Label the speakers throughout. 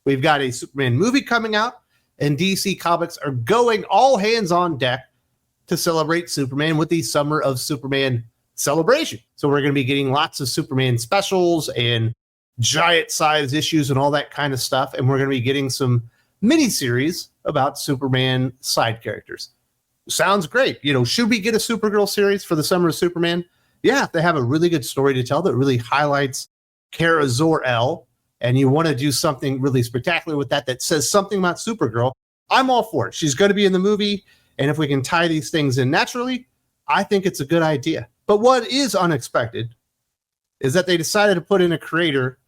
Speaker 1: We've got a Superman movie coming out, and DC Comics are going all hands on deck to celebrate Superman with the Summer of Superman celebration. So we're going to be getting lots of Superman specials and giant size issues and all that kind of stuff. And we're going to be getting some miniseries about Superman side characters. Sounds great. You know, should we get a Supergirl series for the Summer of Superman? Yeah, if they have a really good story to tell that really highlights Kara Zor-El, and you want to do something really spectacular with that, that says something about Supergirl, I'm all for it. She's going to be in the movie. And if we can tie these things in naturally, I think it's a good idea. But what is unexpected is that they decided to put in a creator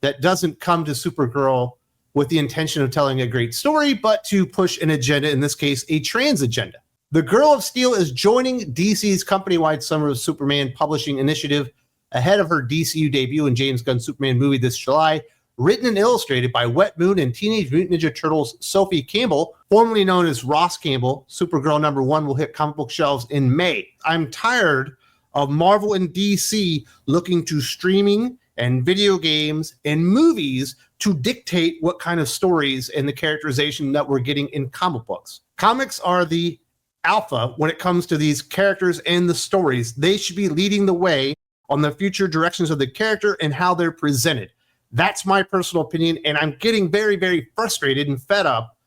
Speaker 1: that doesn't come to Supergirl with the intention of telling a great story, but to push an agenda, in this case, a trans agenda. The Girl of Steel is joining DC's company-wide Summer of Superman publishing initiative ahead of her DCU debut in James Gunn's Superman movie this July, written and illustrated by Wet Moon and Teenage Mutant Ninja Turtles' Sophie Campbell, formerly known as Ross Campbell. Supergirl #1 will hit comic book shelves in May. I'm tired of Marvel and DC looking to streaming and video games and movies to dictate what kind of stories and the characterization that we're getting in comic books. Comics are the alpha when it comes to these characters and the stories. They should be leading the way on the future directions of the character and how they're presented. That's my personal opinion, and I'm getting very, very frustrated and fed up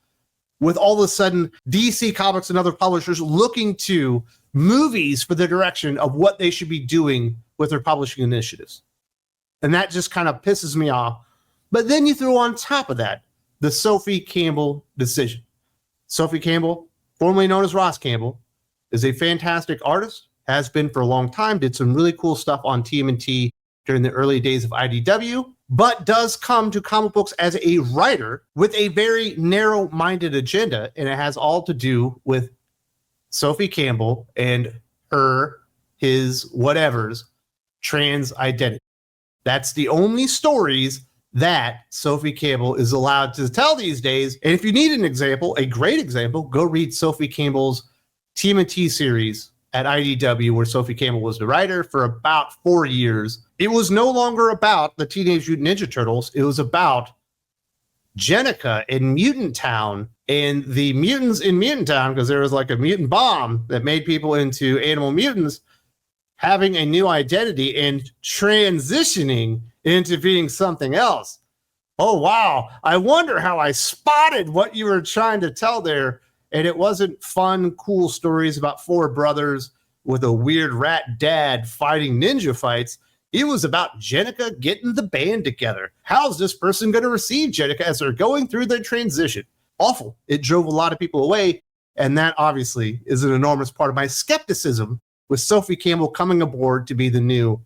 Speaker 1: with all of a sudden DC Comics and other publishers looking to movies for the direction of what they should be doing with their publishing initiatives. And that just kind of pisses me off. But then you throw on top of that the Sophie Campbell decision. Sophie Campbell, formerly known as Ross Campbell, is a fantastic artist, has been for a long time, did some really cool stuff on TMNT during the early days of IDW, but does come to comic books as a writer with a very narrow-minded agenda, and it has all to do with Sophie Campbell and his, whatever's trans identity. That's the only stories that Sophie Campbell is allowed to tell these days. And if you need an example, a great example, go read Sophie Campbell's TMNT series at IDW, where Sophie Campbell was the writer for about 4 years. It was no longer about the Teenage Mutant Ninja Turtles. It was about Jenica in Mutant Town and the mutants in Mutant Town, because there was like a mutant bomb that made people into animal mutants, having a new identity and transitioning into being something else. Oh, wow. I wonder how I spotted what you were trying to tell there. And it wasn't fun, cool stories about 4 brothers with a weird rat dad fighting ninja fights. It was about Jenica getting the band together. How's this person going to receive Jenica as they're going through their transition? Awful. It drove a lot of people away. And that obviously is an enormous part of my skepticism with Sophie Campbell coming aboard to be the new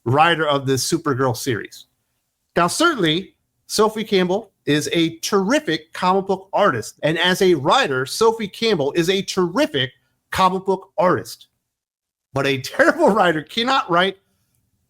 Speaker 1: writer of this Supergirl series. Now, certainly, Sophie Campbell is a terrific comic book artist. And as a writer, Sophie Campbell is a terrific comic book artist. But a terrible writer cannot write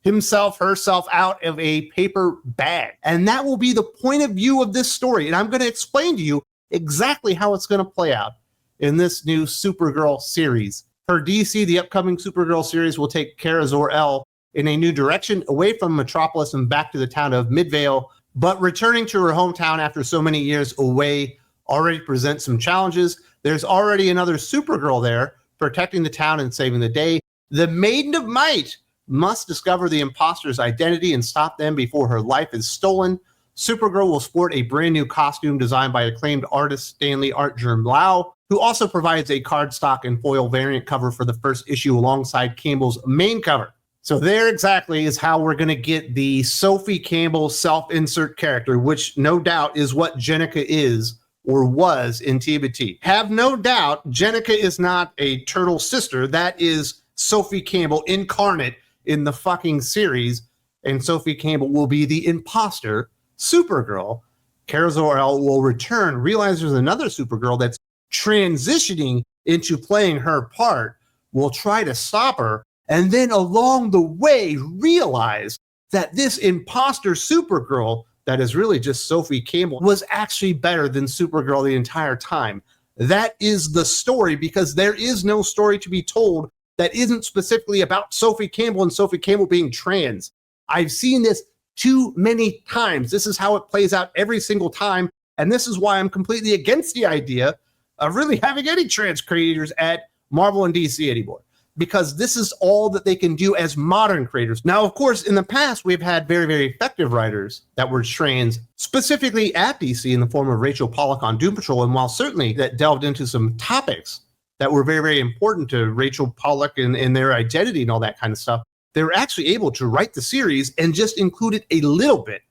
Speaker 1: herself out of a paper bag. And that will be the point of view of this story. And I'm going to explain to you exactly how it's going to play out in this new Supergirl series. Per DC, the upcoming Supergirl series will take Kara Zor-El in a new direction, away from Metropolis and back to the town of Midvale. But returning to her hometown after so many years away already presents some challenges. There's already another Supergirl there, protecting the town and saving the day. The Maiden of Might must discover the imposter's identity and stop them before her life is stolen. Supergirl will sport a brand new costume designed by acclaimed artist Stanley Art Germ Lau, who also provides a cardstock and foil variant cover for the first issue alongside Campbell's main cover. So there exactly is how we're going to get the Sophie Campbell self-insert character, which no doubt is what Jenica is or was in TMNT. Have no doubt, Jenica is not a turtle sister. That is Sophie Campbell incarnate in the fucking series, and Sophie Campbell will be the imposter Supergirl. Kara Zor-El will return, realize there's another Supergirl that's transitioning into playing her part, will try to stop her, and then along the way realize that this imposter Supergirl that is really just Sophie Campbell was actually better than Supergirl the entire time. That is the story, because there is no story to be told that isn't specifically about Sophie Campbell and Sophie Campbell being trans. I've seen this too many times. This is how it plays out every single time. And this is why I'm completely against the idea of really having any trans creators at Marvel and DC anymore, because this is all that they can do as modern creators. Now, of course, in the past, we've had very, very effective writers that were trans, specifically at DC in the form of Rachel Pollack on Doom Patrol. And while certainly that delved into some topics that were very, very important to Rachel Pollack and their identity and all that kind of stuff, they were actually able to write the series and just include it a little bit.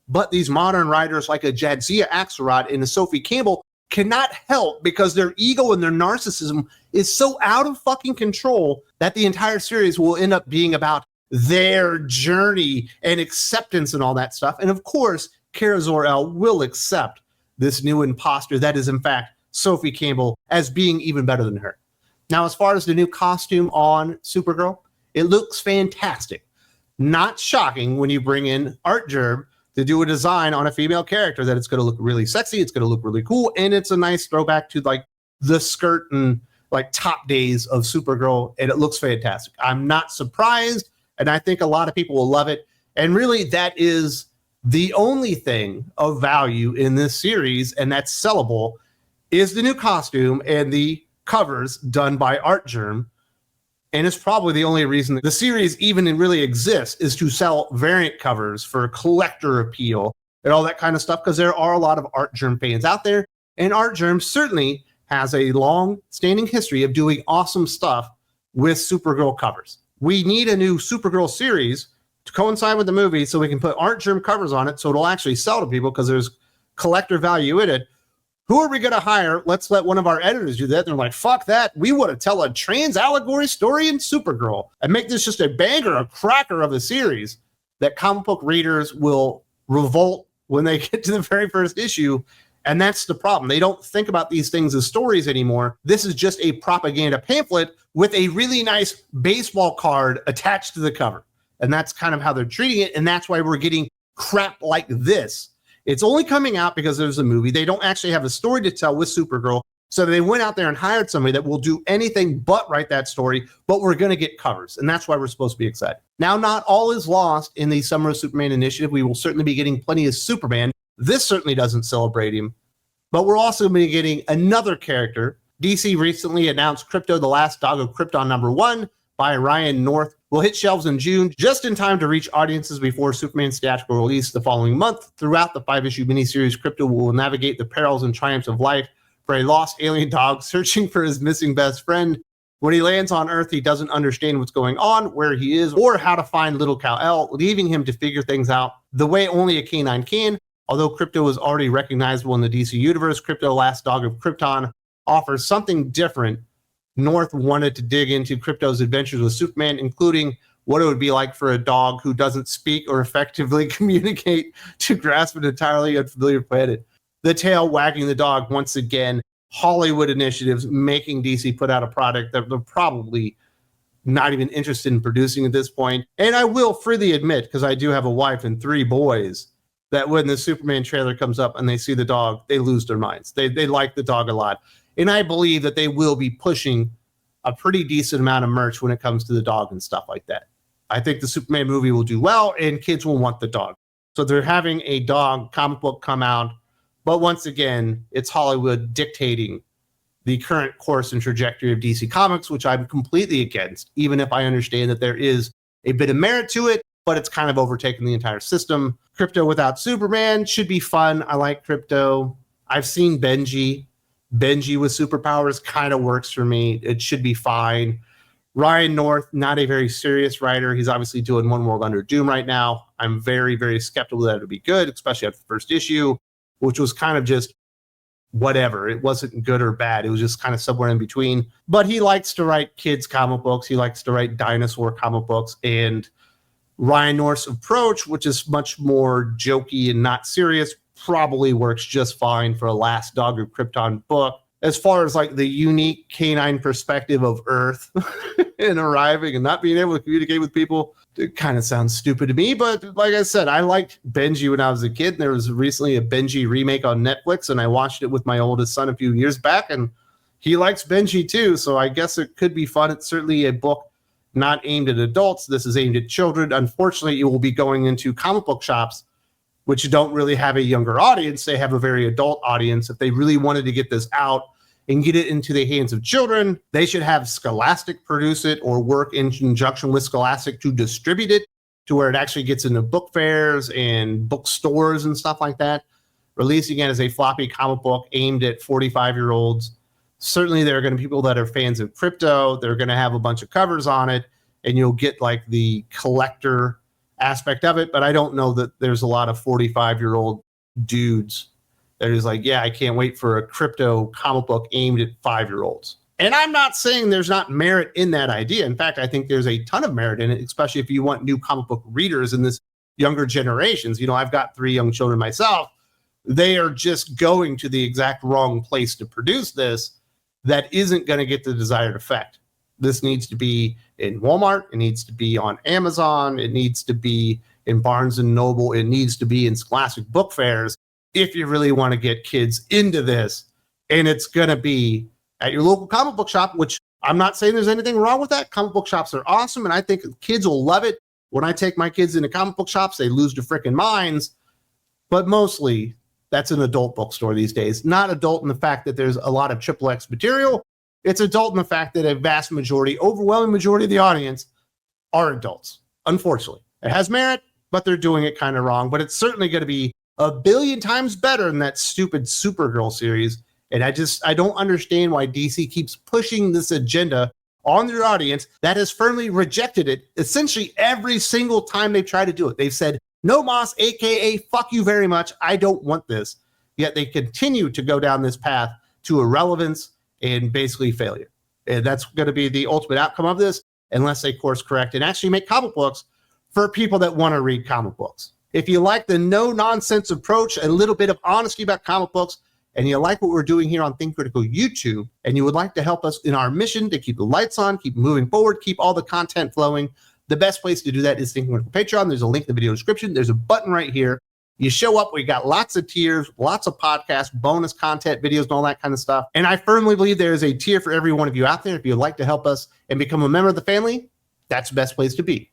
Speaker 1: But these modern writers like a Jadzia Axelrod and a Sophie Campbell cannot help, because their ego and their narcissism is so out of fucking control that the entire series will end up being about their journey and acceptance and all that stuff. And of course, Kara Zor-El will accept this new imposter that is in fact Sophie Campbell as being even better than her. Now, as far as the new costume on Supergirl, it looks fantastic. Not shocking when you bring in Art Germ to do a design on a female character, that it's going to look really sexy, it's going to look really cool, and it's a nice throwback to like the skirt and like top days of Supergirl, and it looks fantastic. I'm not surprised, and I think a lot of people will love it. And really, that is the only thing of value in this series, and that's sellable, is the new costume and the covers done by Art Germ. And it's probably the only reason the series even really exists, is to sell variant covers for collector appeal and all that kind of stuff, because there are a lot of Art Germ fans out there. And Art Germ certainly has a long-standing history of doing awesome stuff with Supergirl covers. We need a new Supergirl series to coincide with the movie so we can put Art Germ covers on it so it'll actually sell to people, because there's collector value in it. Who are we going to hire? Let's let one of our editors do that. And they're like, fuck that. We want to tell a trans allegory story in Supergirl and make this just a banger, a cracker of a series that comic book readers will revolt when they get to the very first issue. And that's the problem. They don't think about these things as stories anymore. This is just a propaganda pamphlet with a really nice baseball card attached to the cover. And that's kind of how they're treating it. And that's why we're getting crap like this. It's only coming out because there's a movie. They don't actually have a story to tell with Supergirl. So they went out there and hired somebody that will do anything but write that story, but we're going to get covers. And that's why we're supposed to be excited. Now, not all is lost in the Summer of Superman initiative. We will certainly be getting plenty of Superman. This certainly doesn't celebrate him, but we're also going to be getting another character. DC recently announced Krypto, the Last Dog of Krypton #1 by Ryan North will hit shelves in June, just in time to reach audiences before Superman's theatrical release the following month. Throughout the 5-issue miniseries, Krypto will navigate the perils and triumphs of life for a lost alien dog searching for his missing best friend. When he lands on Earth, he doesn't understand what's going on, where he is, or how to find little Kal-El, leaving him to figure things out the way only a canine can. Although Krypto is already recognizable in the DC universe, Krypto, Last Dog of Krypton offers something different. North wanted to dig into Krypto's adventures with Superman, including what it would be like for a dog who doesn't speak or effectively communicate to grasp an entirely unfamiliar planet. The tail wagging the dog once again. Hollywood initiatives making DC put out a product that they're probably not even interested in producing at this point. And I will freely admit, because I do have a wife and 3 boys, that when the Superman trailer comes up and they see the dog, they lose their minds. They like the dog a lot. And I believe that they will be pushing a pretty decent amount of merch when it comes to the dog and stuff like that. I think the Superman movie will do well and kids will want the dog. So they're having a dog comic book come out. But once again, it's Hollywood dictating the current course and trajectory of DC Comics, which I'm completely against, even if I understand that there is a bit of merit to it, but it's kind of overtaken the entire system. Krypto without Superman should be fun. I like Krypto. I've seen Benji. Benji with superpowers kind of works for me. It should be fine. Ryan North, not a very serious writer. He's obviously doing One World Under Doom right now. I'm very, very skeptical that it'll be good, especially after the first issue, which was kind of just whatever. It wasn't good or bad. It was just kind of somewhere in between. But he likes to write kids comic books. He likes to write dinosaur comic books. And Ryan North's approach, which is much more jokey and not serious, probably works just fine for a Last Dog of Krypton book. As far as like the unique canine perspective of Earth and arriving and not being able to communicate with people, it kind of sounds stupid to me. But like I said, I liked Benji when I was a kid. And there was recently a Benji remake on Netflix, and I watched it with my oldest son a few years back, and he likes Benji too. So I guess it could be fun. It's certainly a book not aimed at adults. This is aimed at children. Unfortunately, it will be going into comic book shops which don't really have a younger audience. They have a very adult audience. If they really wanted to get this out and get it into the hands of children, they should have Scholastic produce it or work in conjunction with Scholastic to distribute it to where it actually gets into book fairs and bookstores and stuff like that. Releasing it as a floppy comic book aimed at 45-year-olds. Certainly there are going to be people that are fans of Krypto. They're going to have a bunch of covers on it, and you'll get like the collector aspect of it. But I don't know that there's a lot of 45-year-old dudes that is like, yeah, I can't wait for a Krypto comic book aimed at 5-year-olds. And I'm not saying there's not merit in that idea. In fact, I think there's a ton of merit in it, especially if you want new comic book readers in this younger generations. You know, I've got 3 young children myself. They are just going to the exact wrong place to produce this that isn't going to get the desired effect. This needs to be in Walmart. It needs to be on Amazon. It needs to be in Barnes & Noble. It needs to be in Scholastic book fairs if you really want to get kids into this. And it's going to be at your local comic book shop, which I'm not saying there's anything wrong with that. Comic book shops are awesome, and I think kids will love it. When I take my kids into comic book shops, they lose their freaking minds. But mostly, that's an adult bookstore these days. Not adult in the fact that there's a lot of XXX material. It's adult in the fact that a vast majority, overwhelming majority of the audience are adults. Unfortunately, it has merit, but they're doing it kind of wrong. But it's certainly going to be a billion times better than that stupid Supergirl series. And I don't understand why DC keeps pushing this agenda on their audience that has firmly rejected it essentially every single time they've tried to do it. They've said, no, Moss, aka fuck you very much. I don't want this. Yet they continue to go down this path to irrelevance and basically failure. And that's going to be the ultimate outcome of this, unless they course correct and actually make comic books for people that want to read comic books. If you like the no-nonsense approach, a little bit of honesty about comic books, and you like what we're doing here on Think Critical YouTube, and you would like to help us in our mission to keep the lights on, keep moving forward, keep all the content flowing, the best place to do that is Think Critical Patreon. There's a link in the video description. There's a button right here. You show up, we got lots of tiers, lots of podcasts, bonus content, videos, and all that kind of stuff. And I firmly believe there is a tier for every one of you out there. If you'd like to help us and become a member of the family, that's the best place to be.